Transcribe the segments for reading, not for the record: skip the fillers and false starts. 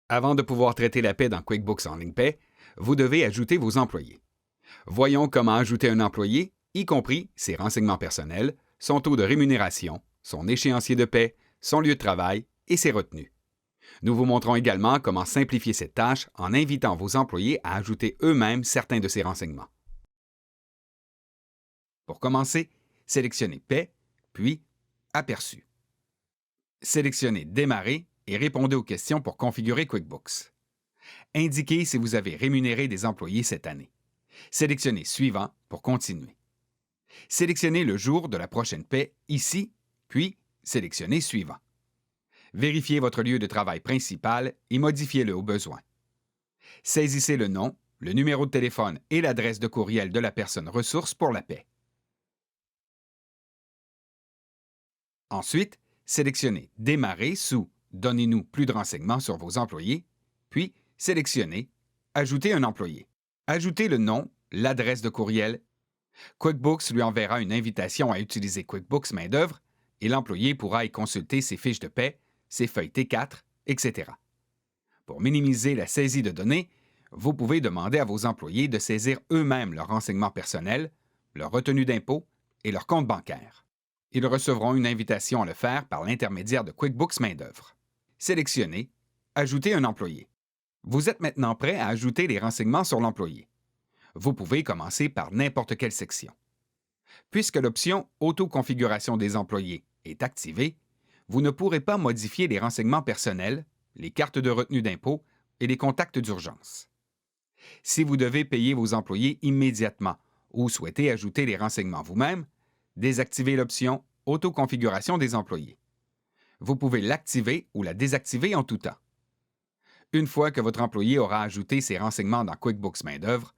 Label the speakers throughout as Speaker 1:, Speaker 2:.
Speaker 1: Avant de pouvoir traiter la paie dans QuickBooks en ligne paie, vous devez ajouter vos employés. Voyons comment ajouter un employé, y compris ses renseignements personnels, son taux de rémunération, son échéancier de paie, son lieu de travail et ses retenues. Nous vous montrons également comment simplifier cette tâche en invitant vos employés à ajouter eux-mêmes certains de ces renseignements. Pour commencer, sélectionnez Paie, puis Aperçu. Sélectionnez Démarrer et répondez aux questions pour configurer QuickBooks. Indiquez si vous avez rémunéré des employés cette année. Sélectionnez Suivant pour continuer. Sélectionnez le jour de la prochaine paie ici, puis sélectionnez Suivant. Vérifiez votre lieu de travail principal et modifiez-le au besoin. Saisissez le nom, le numéro de téléphone et l'adresse de courriel de la personne ressource pour la paie. Ensuite, sélectionnez Démarrer sous Donnez-nous plus de renseignements sur vos employés, puis sélectionnez Ajouter un employé. Ajoutez le nom, l'adresse de courriel. QuickBooks lui enverra une invitation à utiliser QuickBooks Main-d'œuvre et l'employé pourra y consulter ses fiches de paie, ses feuilles T4, etc. Pour minimiser la saisie de données, vous pouvez demander à vos employés de saisir eux-mêmes leurs renseignements personnels, leur retenue d'impôt et leur compte bancaire. Ils recevront une invitation à le faire par l'intermédiaire de QuickBooks Main-d'œuvre. Sélectionnez Ajouter un employé. Vous êtes maintenant prêt à ajouter les renseignements sur l'employé. Vous pouvez commencer par n'importe quelle section. Puisque l'option Autoconfiguration des employés est activée, vous ne pourrez pas modifier les renseignements personnels, les cartes de retenue d'impôt et les contacts d'urgence. Si vous devez payer vos employés immédiatement ou souhaitez ajouter les renseignements vous-même, désactivez l'option Autoconfiguration des employés. Vous pouvez l'activer ou la désactiver en tout temps. Une fois que votre employé aura ajouté ses renseignements dans QuickBooks Main-d'œuvre,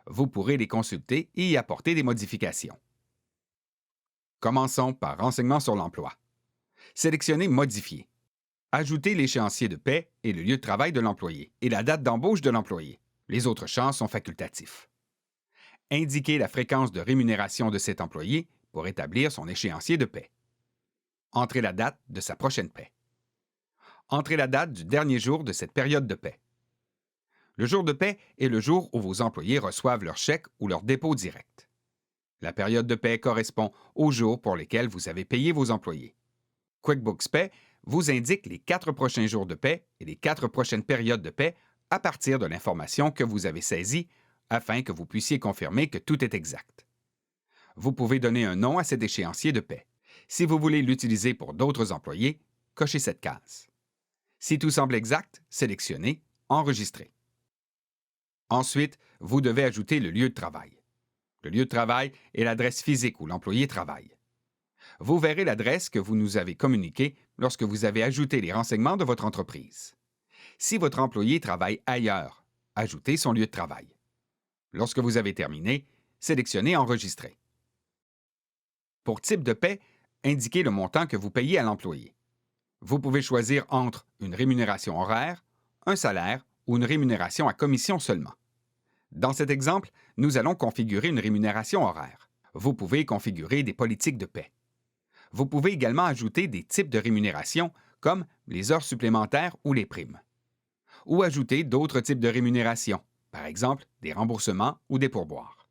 Speaker 1: vous pourrez les consulter et y apporter des modifications. Commençons par Renseignements sur l'emploi. Sélectionnez Modifier. Ajoutez l'échéancier de paie et le lieu de travail de l'employé et la date d'embauche de l'employé. Les autres champs sont facultatifs. Indiquez la fréquence de rémunération de cet employé pour établir son échéancier de paie. Entrez la date de sa prochaine paie. Entrez la date du dernier jour de cette période de paie. Le jour de paie est le jour où vos employés reçoivent leur chèque ou leur dépôt direct. La période de paie correspond aux jours pour lesquels vous avez payé vos employés. QuickBooks Paie vous indique les 4 prochains jours de paie et les 4 prochaines périodes de paie à partir de l'information que vous avez saisie afin que vous puissiez confirmer que tout est exact. Vous pouvez donner un nom à cet échéancier de paie. Si vous voulez l'utiliser pour d'autres employés, cochez cette case. Si tout semble exact, sélectionnez Enregistrer. Ensuite, vous devez ajouter le lieu de travail. Le lieu de travail est l'adresse physique où l'employé travaille. Vous verrez l'adresse que vous nous avez communiquée lorsque vous avez ajouté les renseignements de votre entreprise. Si votre employé travaille ailleurs, ajoutez son lieu de travail. Lorsque vous avez terminé, sélectionnez Enregistrer. Pour type de paie, indiquez le montant que vous payez à l'employé. Vous pouvez choisir entre une rémunération horaire, un salaire ou une rémunération à commission seulement. Dans cet exemple, nous allons configurer une rémunération horaire. Vous pouvez configurer des politiques de paie. Vous pouvez également ajouter des types de rémunération comme les heures supplémentaires ou les primes. Ou ajouter d'autres types de rémunération, par exemple des remboursements ou des pourboires.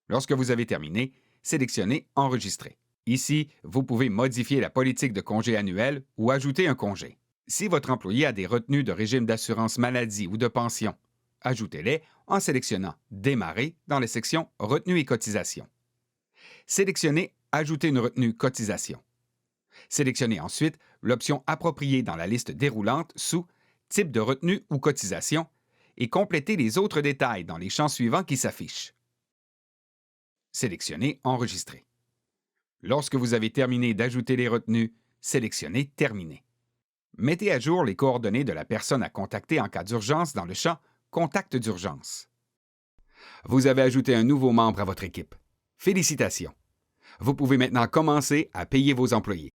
Speaker 1: Lorsque vous avez terminé, sélectionnez Enregistrer. Ici, vous pouvez modifier la politique de congé annuel ou ajouter un congé. Si votre employé a des retenues de régime d'assurance maladie ou de pension, ajoutez-les en sélectionnant Démarrer dans la section Retenues et cotisations. Sélectionnez Ajouter une retenue cotisation. Sélectionnez ensuite l'option appropriée dans la liste déroulante sous Type de retenue ou cotisation et complétez les autres détails dans les champs suivants qui s'affichent. Sélectionnez Enregistrer. Lorsque vous avez terminé d'ajouter les retenues, sélectionnez Terminer. Mettez à jour les coordonnées de la personne à contacter en cas d'urgence dans le champ Contact d'urgence. Vous avez ajouté un nouveau membre à votre équipe. Félicitations! Vous pouvez maintenant commencer à payer vos employés.